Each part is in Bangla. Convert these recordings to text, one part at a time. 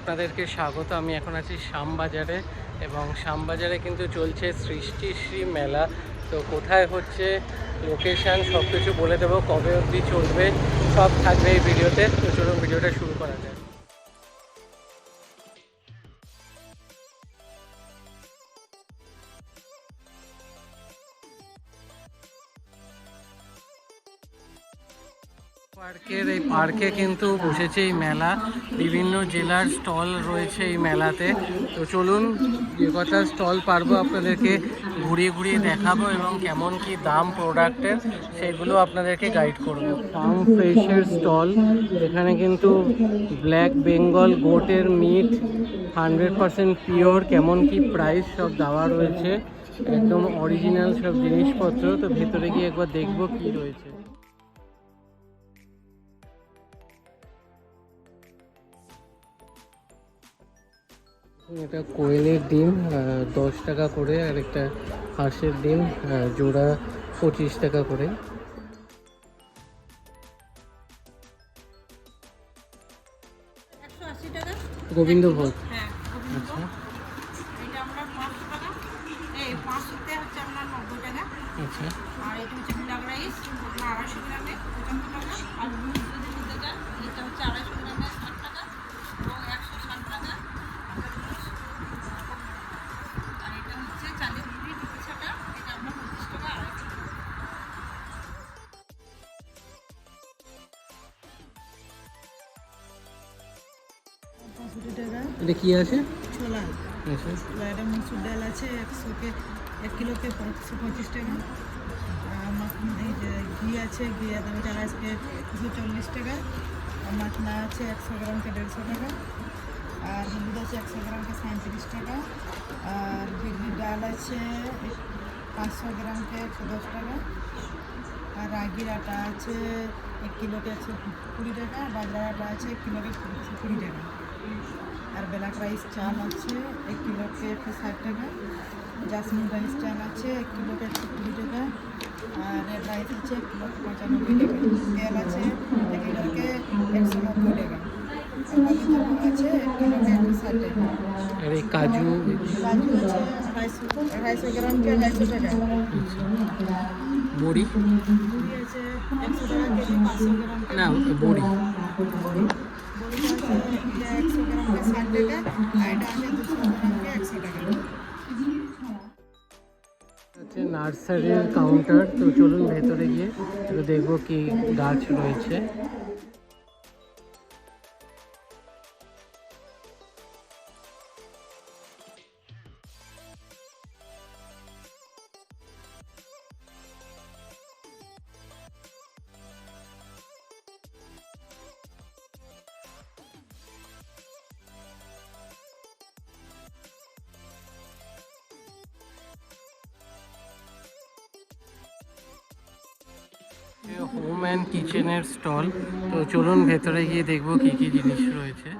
আপনাদেরকে স্বাগত। আমি এখন আছি শ্যামবাজারে এবং শ্যামবাজারে কিন্তু চলছে সৃষ্টি শ্রী মেলা। তো কোথায় হচ্ছে, লোকেশান সব কিছু বলে দেবো, কবে অবধি চলবে সব থাকবে এই ভিডিওতে। তো চলুন ভিডিওটা শুরু করা যায়। এই পার্কে কিন্তু বসেছে এই মেলা, বিভিন্ন জেলার স্টল রয়েছে এই মেলাতে। তো চলুন, যে কথা স্টল পারবো আপনাদেরকে ঘুরিয়ে ঘুরিয়ে দেখাবো এবং কেমন কি দাম প্রোডাক্টের সেগুলো আপনাদেরকে গাইড করবো। ফার্ম ফ্রেশের স্টল, এখানে কিন্তু ব্ল্যাক বেঙ্গল গোটের মিট 100% পিওর, কেমন কি প্রাইস সব দেওয়া রয়েছে, একদম অরিজিনাল সব জিনিসপত্র। তো ভেতরে গিয়ে একবার দেখবো কি রয়েছে। এটা কোয়েলের ডিম 10 টাকা করে, আর একটা হাঁসের ডিম জোড়া 25 টাকা করে। গোবিন্দভোগ, আচ্ছা আচ্ছা। আর এটা হচ্ছে ব্ল্যাক রাইস 250 গ্রামে 75 টাকা, আর দুধ যদি নিতে চান এটা হচ্ছে 250 গ্রামে 60 টাকা এবং 160 টাকা। আর এটা হচ্ছে চালের রুটি 200 টাকা, এটা আমরা 25 টাকা 250 টাকা। এটা কি আছে? ছোলা, আচ্ছা এটা মসুর ডাল আছে 1 কিলোতে 125 টাকা। এই যে ঘি আছে, ঘি দামটা আজকে 240 টাকা। মাখনা আছে 100 গ্রামকে 150 টাকা। আর হলুদ আছে 100 গ্রামকে 37 টাকা। আর বিউলির ডাল আছে 500 গ্রামকে 110 টাকা। আর রাগির আটা আছে 1 কিলোকে 120 টাকা। বাজরার আটা আছে 1 কিলোকে 20 টাকা। আর ব্ল্যাক রাইস চাল আছে 1 কিলোকে 60 টাকা। জাসমিন রাইস চাল আছে 1 কিলোকে 120 টাকা। আর রেড রাইস আছে 1 কিলোকে 95 টাকা। তেল আছে 1 কিলোকে 190 টাকা। আছে 1 কিলোকে 160 টাকা। আর এই কাজু কাজু আছে 250 গ্রামকে 250 টাকা। বড়ি মুড়ি আছে 100 টাকা কেজি 500 গ্রাম। না, বড়ি বড়িটা আছে 100 গ্রামকে 60 টাকা। আর এটা আছে 200 গ্রামকে 100 টাকা। হচ্ছে নার্সারির কাউন্টার। তো চলুন ভেতরে গিয়ে একটু দেখবো কি গাছ রয়েছে। হোম অ্যান্ড কিচেনের স্টল। তো চলুন ভেতরে গিয়ে দেখবো কি কি জিনিস রয়েছে।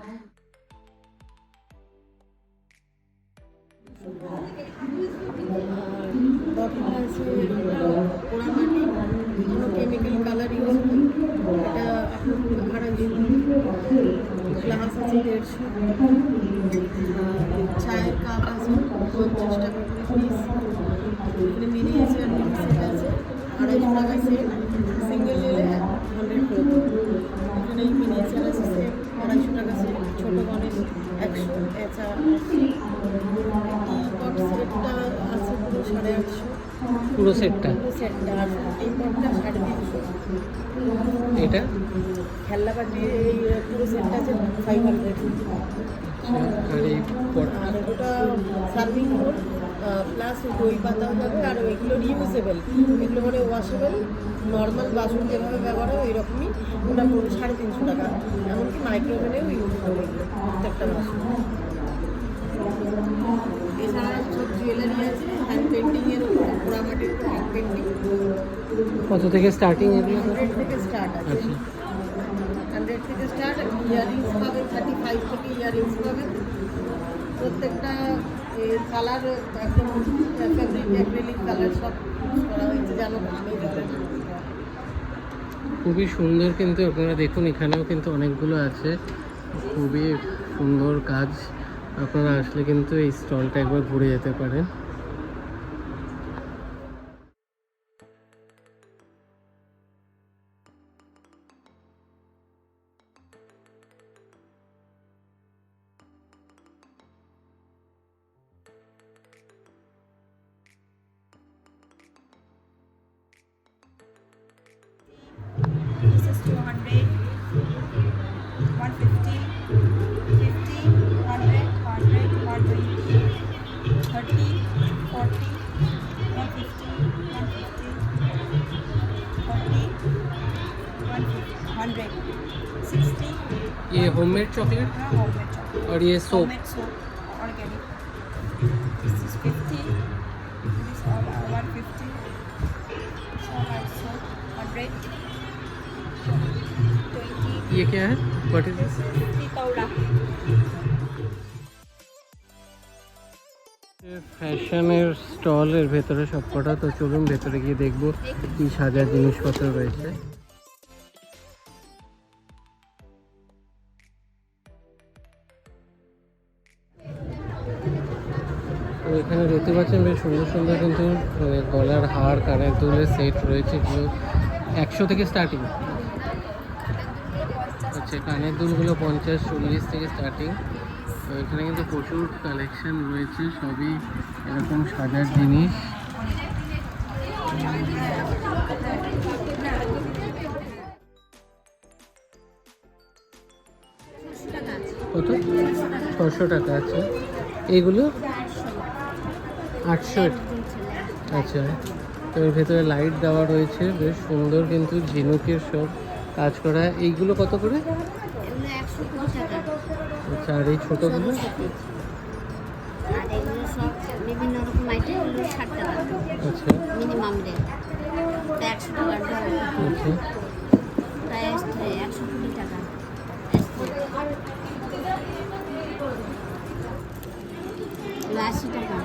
পোড়ামাটি, কোনো কেমিক্যাল কালার ইউজ নেই। এটা আপনার 250, গ্লাস আছে 150, চায়ের কাপ আছে 50 টাকা করে পিস। এখানে মিনিয়েচার মিনি সেট আছে 250 টাকা সেট, সিঙ্গেল নিলে 100 করে দেবো। এখানে মিনিয়েচার আছে সেট 250 টাকা সেট, ছোটো গণেশ 100, এছাড়া পট সেটটা আছে পুরো 850, পুরো সেটটা। সেটটা আর এই পটটা 350। এটা খেলনাবাটি এই পুরো সেটটা আছে 500। আর এই পট আর ওটা সার্ভিং বোর্ড প্লাস দই পাতাও যাবে। আর এগুলো রিউজেবল, এগুলো মানে ওয়াশেবল, নর্মাল বাসন যেভাবে ব্যবহার হয় ওই রকমই। ওটা পড়বে 350 টাকা। এমনকি মাইক্রোওভেনেও ইউজ হবে এগুলো প্রত্যেকটা বাসন। এছাড়া সব জুয়েলারি আছে হ্যান্ড পেন্টিংয়ের উপর, পোড়ামাটির উপর হ্যান্ড পেন্টিং। কত থেকে স্টার্টিং? এগুলো 100 থেকে স্টার্ট আছে। আচ্ছা 100 থেকে স্টার্ট। ইয়াররিংস পাবেন 35 থেকে ইয়াররিংস পাবেন। প্রত্যেকটা কালার একদম ফেব্রিক অ্যাক্রিলিক কালার সব ইউজ করা হয়েছে যেন ঘামে জলে না। খুবই সুন্দর, কিন্তু আপনারা দেখুন এখানেও কিন্তু অনেকগুলো আছে, খুবই সুন্দর কাজ। আপনারা আসলে কিন্তু এই স্টলটা একবার ঘুরে যেতে পারেন। This is 200, 150, 50, 100, 100, 120, 30, 40, 150, 150, 40, 100, 60. ये होममेड चॉकलेट Homemade chocolate. और ये soap. Homemade soap, organic. This is 50. This all are 150. This all are soap, 100. 20. ये क्या है? What is this? 50 तौला. ফ্যাশনের স্টলের ভেতরে সবকটা। তো চলুন ভেতরে গিয়ে দেখবো কি সাজার জিনিসপত্র রয়েছে। তো এখানে দেখতে পাচ্ছেন বেশ সুন্দর সুন্দর কিন্তু গলার হার, কানের দুলের সেট রয়েছে, এগুলো 100 থেকে স্টার্টিং। আচ্ছা, কানের দুলগুলো 50-40 থেকে স্টার্টিং। তো এখানে কিন্তু প্রচুর কালেকশন রয়েছে, সবই এরকম সাজার জিনিস। কত? 600 টাকা। আচ্ছা, এইগুলো 800। আচ্ছা, তো এর ভেতরে লাইট দেওয়া রয়েছে, বেশ সুন্দর কিন্তু ঝিনুকের সব কাজ করা। এইগুলো কত করে? এগুলো 120 টাকা। আচ্ছা, আর এই ছোটোগুলো? আর এগুলো সব বিভিন্ন রকম আইটেম, এগুলো 60 টাকা আচ্ছা মিনিমাম রেট। 100 টাকা আচ্ছা। প্রায় 120 টাকা। এগুলো 80 টাকা।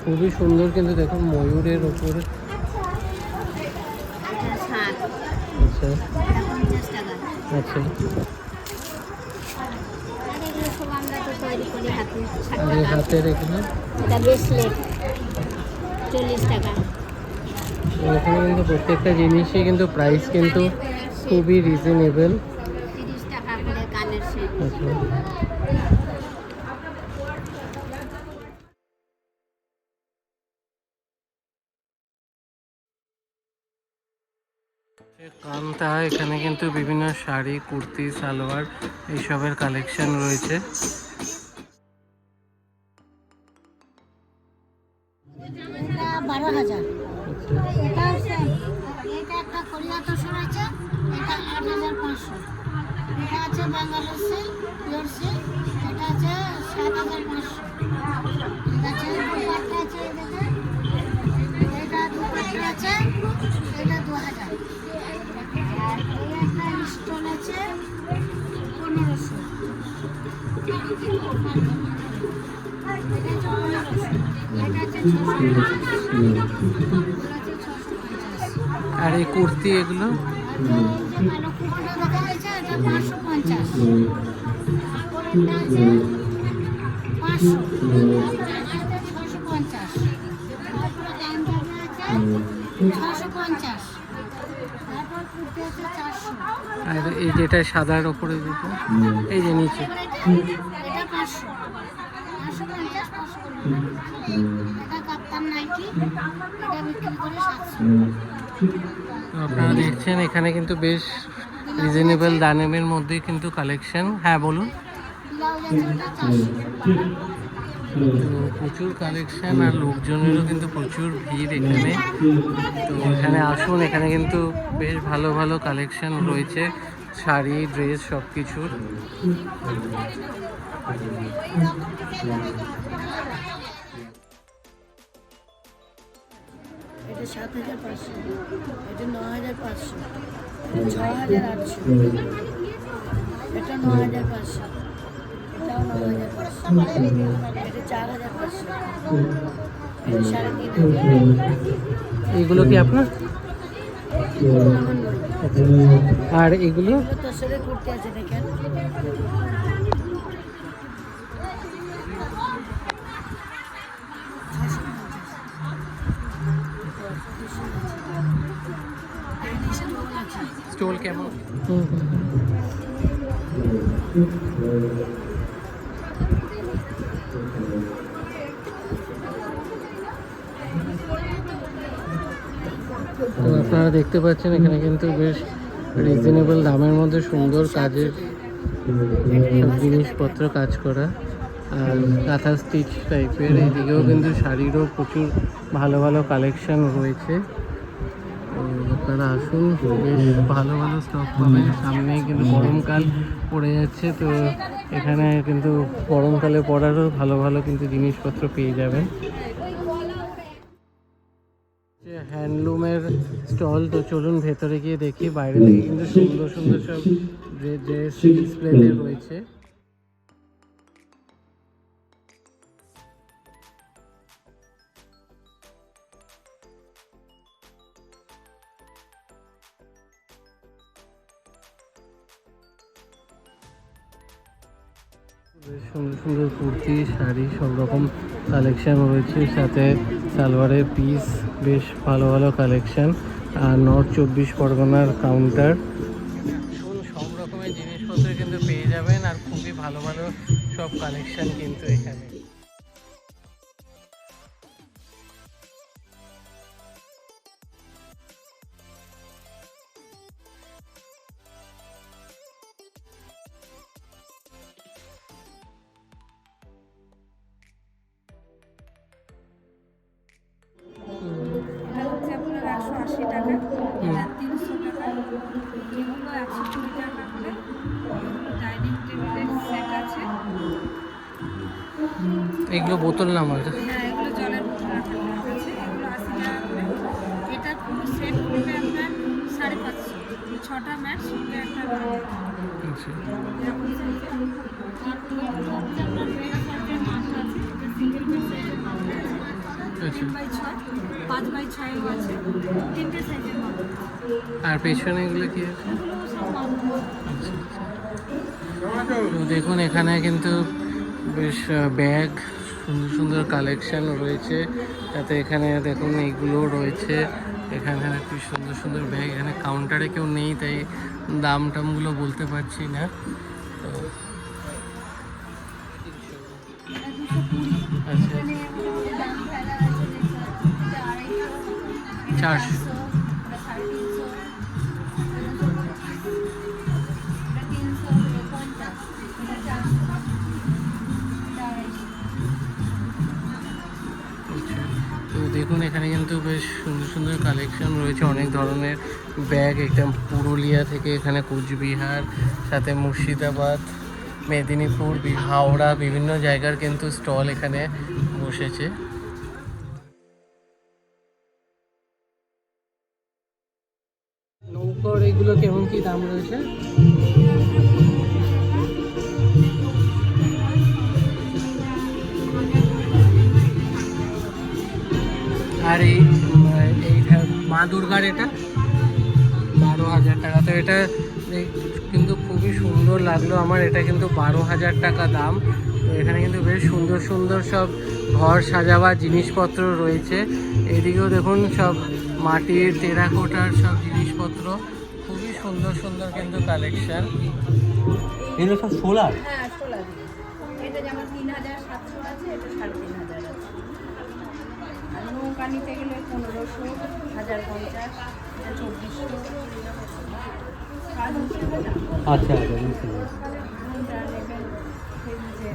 খুবই সুন্দর কিন্তু দেখুন, ময়ূরের ওপরে। এটা 60, আচ্ছা এটা 50 টাকা। আচ্ছা। আর এগুলো সব আমরা তো তৈরি করি হাতে, 60 আর এই টাকা। হাতের এখানে? এটা ব্রেসলেট 40 টাকা। এখানে কিন্তু প্রত্যেকটা জিনিসই কিন্তু প্রাইস কিন্তু খুবই রিজনেবল। 30 টাকা করে কানের সেট। আচ্ছা, কান্তা। এখানে কিন্তু বিভিন্ন শাড়ি, কুর্তি, সালোয়ার এইসবের কালেকশন রয়েছে। এটা 12,000। আচ্ছা এটা সেম। এটা একটা কোরিয়া তোষণ আছে, এটা 8,500। এটা আছে ব্যাঙ্গালোর সিল্ক, পিওর সিল্ক, এটা আছে 7,500। ঠিক আছে, দুপাট্টা আছে, এটা দুপাট্টা আছে, এটা 2,000। আর এই একটা স্টোন আছে 1,500। এটা আছে 1,500। এটা আছে 650। আর এই কুর্তি এগুলো? কালো কুকুরটা দেখা যাচ্ছে, এটা 550। তারপর এটা আছে 500, এটা 650। তারপরে গামছাটা আছে 650। তারপর কুর্তি আছে 400। আর এই যেটা সাদার ওপরে যেটা, এই যে নিচে, এটা 500, 550, 500। এটা কাপ্তান নাইটি, এটা বিক্রি করে 700। তো আপনারা দেখছেন এখানে কিন্তু বেশ রিজনেবল দামের মধ্যেই কিন্তু কালেকশন। হ্যাঁ বলুন। ব্লাউজ আছে, এটা 400। তো প্রচুর কালেকশন, আর লোকজনেরও কিন্তু প্রচুর ভিড় এখানে। তো এখানে আসুন, এখানে কিন্তু বেশ ভালো ভালো কালেকশন রয়েছে, শাড়ি, ড্রেস, সব কিছুর। এটা 7,500, এটা 9,500, এটা 6,800, এটা 9,500, এটাও 9,500, এটা 4,500, এটা 3,500। এগুলো কি আপনার? আমার নয়। আর এগুলো? তোর সাথে কুর্তি আছে দেখেন, স্টোল কেমন? তো আপনারা দেখতে পাচ্ছেন এখানে কিন্তু বেশ রিজনেবল দামের মধ্যে সুন্দর কাজের সব জিনিসপত্র কাজ করা, আর কাঁথা স্টিচ টাইপের। এদিকেও কিন্তু শাড়িরও প্রচুর ভালো ভালো কালেকশন রয়েছে। তো আপনারা আসুন, বেশ ভালো ভালো স্টক পাবেন। সামনেই কিন্তু গরমকাল পড়ে যাচ্ছে, তো এখানে কিন্তু গরমকালে পরারও ভালো ভালো কিন্তু জিনিসপত্র পেয়ে যাবেন। হ্যান্ডলুমের স্টল, তো চলুন ভেতরে গিয়ে দেখি। বাইরে থেকে কিন্তু সুন্দর সুন্দর সব ড্রেস ডিসপ্লেতে রয়েছে। বেশ সুন্দর সুন্দর কুর্তি, শাড়ি, সব রকম কালেকশন রয়েছে। সাথে সালোয়ারের পিস, বেশ ভালো ভালো কালেকশন। আর নর্থ 24 পরগনার কাউন্টার, সব রকমের জিনিসপত্র কিন্তু পেয়ে যাবেন। আর খুবই ভালো ভালো সব কালেকশন কিন্তু এখানে। এটা হচ্ছে আপনার 180 টাকা, এটা 300 টাকা, এগুলো 120 টাকা করে। এগুলো ডাইনিং টেবিলের সেট আছে। এগুলো বোতল নামার। হ্যাঁ, এগুলো জলের বোতল রাখার জন্য আছে। এগুলো 80 টাকা করে। এটা পুরো সেট পড়বে আপনার 550। 6টা ম্যাট সঙ্গে একটা আচ্ছা, এরকম সাইজের। আর এগুলো হচ্ছে আপনার মেগা সাইজের মাছ আছে। এটা সিঙ্গেল বেড সাইজের মাছ আছে। আচ্ছা। 3x6, 5x6ও আছে। 3টে সাইজের মাছ আছে। আর পেছনে এগুলো কি আছে? এগুলো সব মাছ। তো দেখুন এখানে কিন্তু বেশ ব্যাগ, সুন্দর সুন্দর কালেকশন রয়েছে। তাতে এখানে দেখুন এইগুলো রয়েছে। এখানে কি সুন্দর সুন্দর ব্যাগ। এখানে কাউন্টারে কেউ নেই, তাই দাম টামগুলো বলতে পারছি না। তো আচ্ছা, 400। তো দেখুন এখানে কিন্তু বেশ সুন্দর সুন্দর কালেকশন রয়েছে, অনেক ধরনের ব্যাগ। একদম পুরুলিয়া থেকে এখানে কুচবিহার, সাথে মুর্শিদাবাদ, মেদিনীপুর, হাওড়া, বিভিন্ন জায়গার কিন্তু স্টল এখানে বসেছে। নৌকর এগুলো কেমন কি দাম রয়েছে? আর এইটা মা দুর্গার, এটা 12,000 টাকা। তো এটা কিন্তু খুবই সুন্দর লাগলো আমার। এটা কিন্তু 12,000 টাকা দাম। তো এখানে কিন্তু বেশ সুন্দর সুন্দর সব ঘর সাজাবার জিনিসপত্র রয়েছে। এদিকেও দেখুন সব মাটির টেরাকোটার সব জিনিসপত্র, খুবই সুন্দর সুন্দর কিন্তু কালেকশন। এগুলো সব সোলার। হ্যাঁ, সোলার। এটা যেমন 3,700 আছে, এটা 3,500 আছে। আর নৌকা নিতে গেলে 1,500, 1,050, 2,400। কাজ হচ্ছে না। আচ্ছা আচ্ছা, বুঝতে পেরেছি। কোনটা নেবেন সেই বুঝে।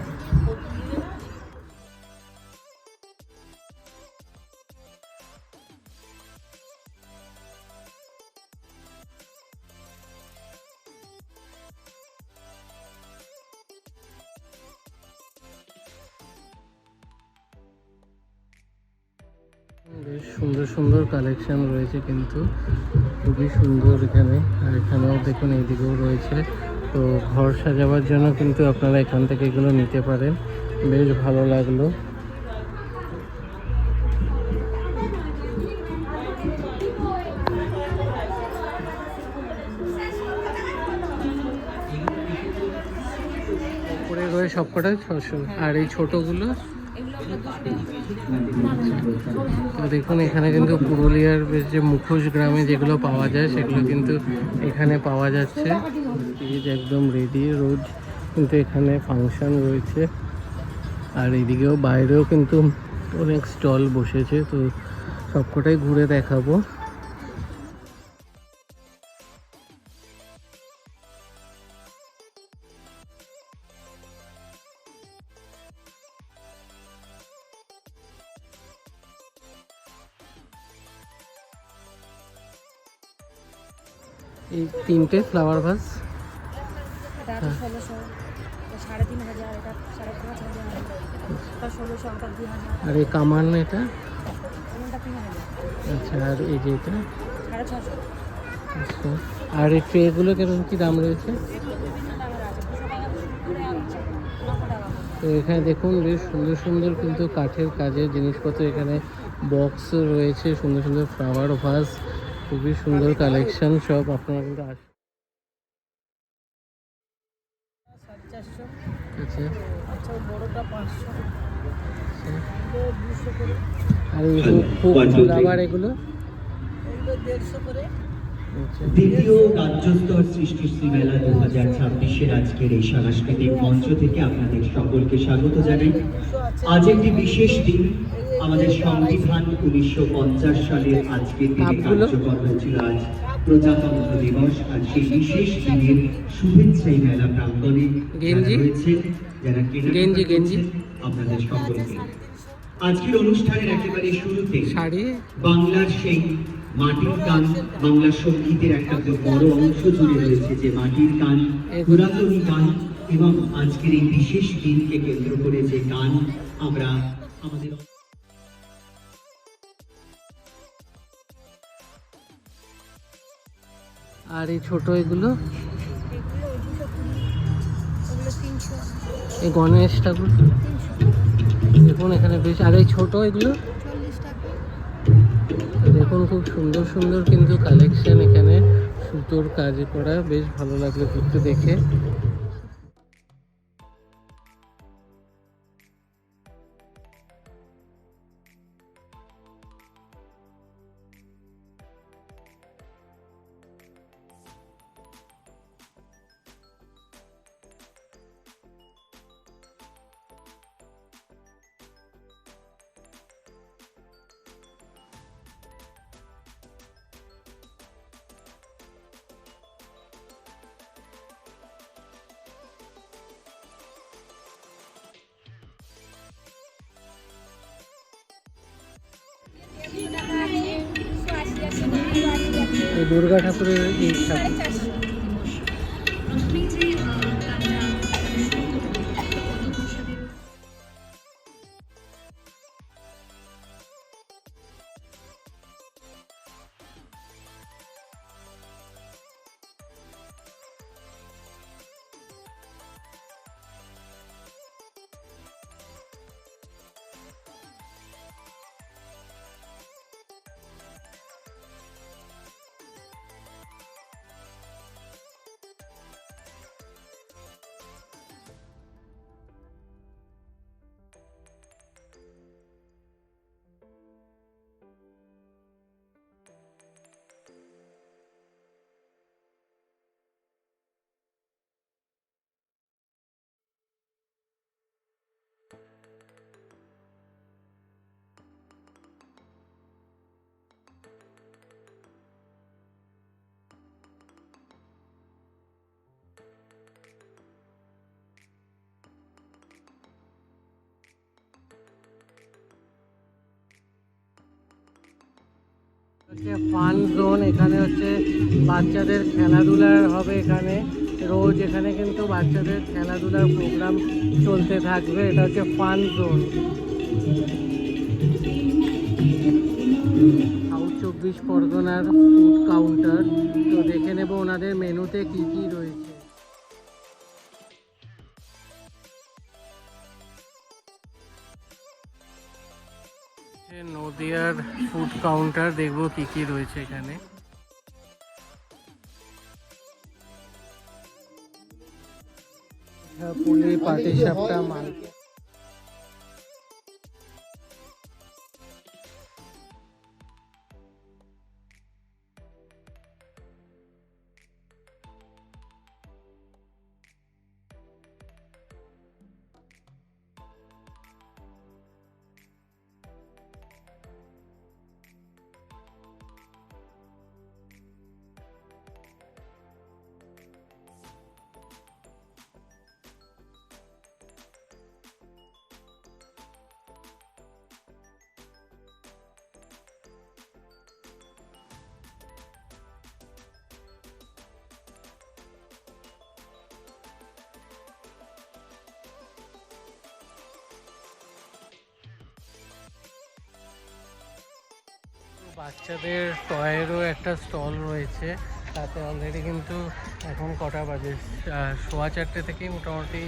বেশ সুন্দর সুন্দর কালেকশন রয়েছে কিন্তু, খুবই সুন্দর এখানে। আর এখানেও দেখুন এইদিকেও রয়েছে। তো ঘর সাজাবার জন্য কিন্তু আপনারা এখান থেকে এগুলো নিতে পারেন। বেশ ভালো লাগলো। উপরে রয়েছে সবকটা 600। আর এই ছোটোগুলো এগুলো আপনার 200 টাকা। তো দেখুন এখানে কিন্তু পুরুলিয়ার বেশ যে মুখোশ গ্রামে যেগুলো পাওয়া যায় সেগুলো কিন্তু এখানে পাওয়া যাচ্ছে। স্টেজ একদম রেডি, রোজ কিন্তু এখানে ফাংশন রয়েছে। আর এদিকেও বাইরেও কিন্তু অনেক স্টল বসেছে, তো সবকটাই ঘুরে দেখাবো। এই তিনটে ফ্লাওয়ার ভাস এটা 1600, 3500, এটা 5500, এটা 1600, এটা 2000, আর এই কামান এটা, এমনটা 3000, আচ্ছা। আর এই যে এটা, 650। আচ্ছা। আর এই ট্রেগুলো কেমন কি দাম রয়েছে? বিভিন্ন দামের আছে, 200 টাকা থেকে শুরু করে 900 টাকা। তো এখানে দেখুন বেশ সুন্দর সুন্দর কিন্তু কাঠের কাজের জিনিসপত্র, এখানে বক্স রয়েছে, সুন্দর সুন্দর ফ্লাওয়ার ভাস, খুবই সুন্দর কালেকশন সব। আপনারা কিন্তু 450, আচ্ছা, আচ্ছা বড়টা 500, আচ্ছা। এগুলো 200 করে, আর এই হুক ফ্লাওয়ার এগুলো, এগুলো 150 করে। আচ্ছা। দ্বিতীয় রাজ্যস্তর সৃষ্টিশ্রী মেলা 2026-এর আজকের এই সাংস্কৃতিক মঞ্চ থেকে আপনাদের সকলকে স্বাগত জানাই। আজ একটি বিশেষ দিন, আমাদের সংবিধান 1950 সালের আজকের দিনে কার্যকর হয়েছিল। আজ প্রজাতন্ত্র দিবস। আর সেই বিশেষ দিনের শুভেচ্ছা এই মেলা প্রাঙ্গণে গেঞ্জি? রয়েছে, যারা গেঞ্জি, গেঞ্জি। আপনাদের সকলকে আজকের অনুষ্ঠানের একেবারে শুরুতে শাড়ি, বাংলার সেই মাটির গান, বাংলা সঙ্গীতের একটা বড় অংশ জুড়ে রয়েছে যে মাটির গান, পুরাতনী গান, এবং আজকের এই বিশেষ দিনকে কেন্দ্র করে যে গান আমরা আমাদের আর এই ছোট এগুলো, এগুলো 220, ওগুলো 300, এই গণেশ ঠাকুর দেখুন এখানে বেশ। আর এই ছোট এগুলো 40 টাকা। দেখুন খুব সুন্দর সুন্দর কিন্তু কালেকশন এখানে, সুতোর কাজ করা, বেশ ভালো লাগলো কিন্তু দেখে। এই দুর্গা ঠাকুরের এই ঠাকুর, ফান জোন। এখানে হচ্ছে বাচ্চাদের খেলাধুলার হবে, এখানে রোজ এখানে কিন্তু বাচ্চাদের খেলাধুলার প্রোগ্রাম চলতে থাকবে। এটা হচ্ছে ফান জোন, সাউথ 24 পরগনার ফুড কাউন্টার। তো দেখে নেব ওনাদের মেনুতে কি কি রয়েছে। নদিয়ার ফুড কাউন্টার, দেখবো কি কি রয়েছে এখানে। পুলি, পাটিসাপটা, মালপোয়া। বাচ্চাদের টয়েরও একটা স্টল রয়েছে, তাতে অলরেডি কিন্তু এখন কটা বাজে, 4:15 থেকেই মোটামুটি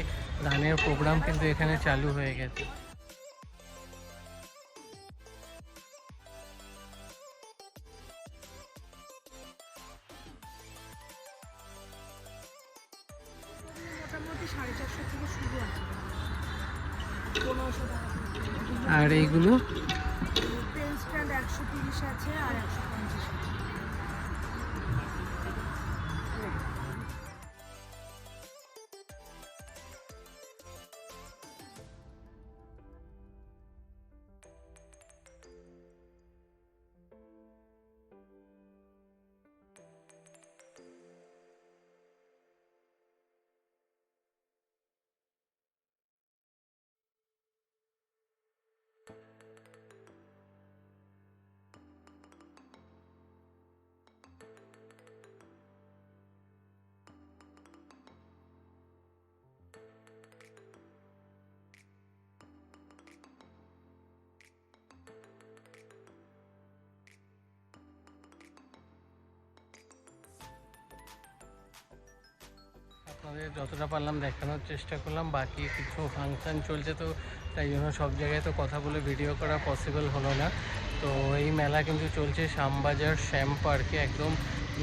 গানের প্রোগ্রাম কিন্তু এখানে চালু হয়ে গেছে। মোটামুটি 450 থেকে শুরু আছে, 1500 টাকা। আর এইগুলো পেন স্ট্যান্ড 130 আছে আর 150 আছে। আপনাদের যতটা পারলাম দেখানোর চেষ্টা করলাম, বাকি কিছু ফাংশান চলছে তো তাই জন্য সব জায়গায় তো কথা বলে ভিডিও করা পসিবল হলো না। তো এই মেলা কিন্তু চলছে শ্যামবাজার শ্যাম পার্কে, একদম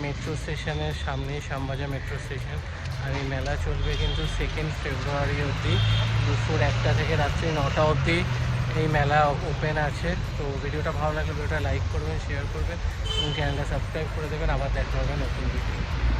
মেট্রো স্টেশনের সামনেই শ্যামবাজার মেট্রো স্টেশন। আর এই মেলা চলবে কিন্তু 2 ফেব্রুয়ারি অবধি, দুপুর 1টা থেকে রাত্রি 9টা অবধি এই মেলা ওপেন আছে। তো ভিডিওটা ভালো লাগলে ভিডিওটা লাইক করবেন, শেয়ার করবেন এবং চ্যানেলটা সাবস্ক্রাইব করে দেবেন। আবার দেখা হবে নতুন ভিডিও।